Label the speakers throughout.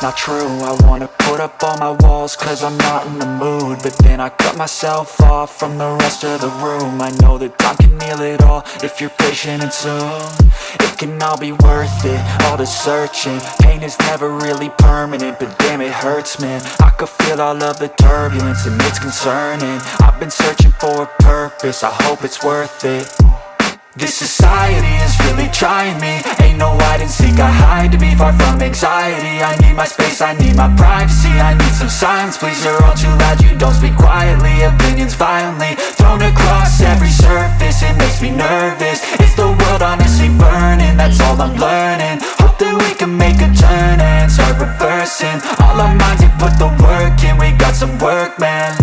Speaker 1: not true. I wanna put up all my walls cause I'm not in the mood, but then I cut myself off from the rest of the room. I know that time can heal it all if you're patient and soon it can all be worth it, all the searching. Pain is never really permanent, but damn it hurts, man. I could feel all of the turbulence and it's concerning. I've been searching for a purpose, I hope it's worth it. This society is really trying me. Ain't no hide and seek, I hide to be far from anxiety. I need my space, I need my privacy. I need some silence, please, you're all too loud. You don't speak quietly, opinions violently thrown across every surface. It makes me nervous, is the world honestly burning? That's all I'm learning. Hope that we can make a turn and start reversing all our minds and put the work in. We got some work, man.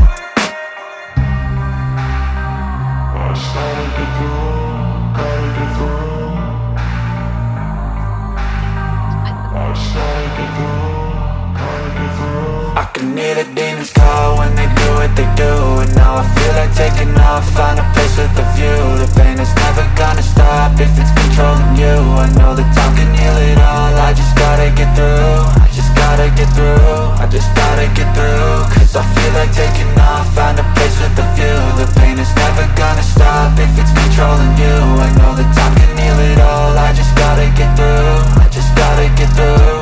Speaker 1: I can hear the demons call when they do what they do, and now I feel like taking off, find a place with a view. The pain is never gonna stop if it's controlling you. I know that time can heal it all, I just gotta get through. I just gotta get through, I just gotta get through. Cause I feel like taking off, find a place with a view. The pain is never gonna stop if it's controlling you. I know that time can heal it all, I just gotta get through. I just gotta get through.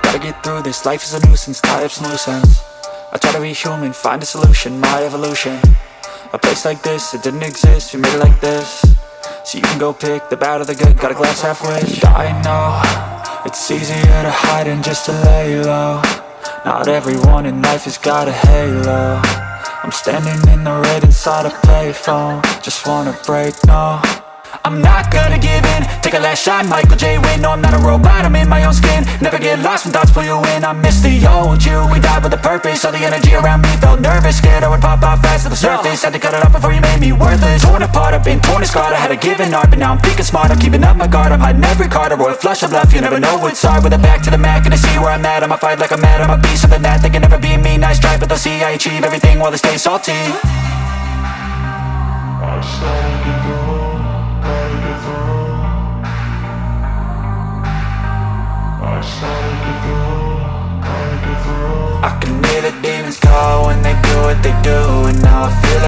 Speaker 1: Gotta get through this, life is a nuisance, tie up some loose ends. I try to be human, find a solution, my evolution. A place like this, it didn't exist, we made it like this. So you can go pick the bad or the good, got a glass half wish. I know, it's easier to hide than just to lay low. Not everyone in life has got a halo. I'm standing in the red inside a payphone, just wanna break, no. I'm not gonna give in, take a last shot, Michael J. Win. No, I'm not a robot, I'm in my own skin. Never get lost when thoughts pull you in. I miss the old you, we died with a purpose. All the energy around me felt nervous, scared I would pop out fast to the surface. Had to cut it off before you made me worthless. Torn apart, I've been torn and scarred. I had a given art, but now I'm thinking smart. I'm keeping up my guard, I'm hiding every card. A royal flush of love, you never know what's hard. With a back to the mat, gonna see where I'm at. I'ma fight like I'm mad, I'm a beast of the net. They can never be me, nice try, but they'll see I achieve everything while they stay salty. I can hear the demons call when they do what they do, and now I feel like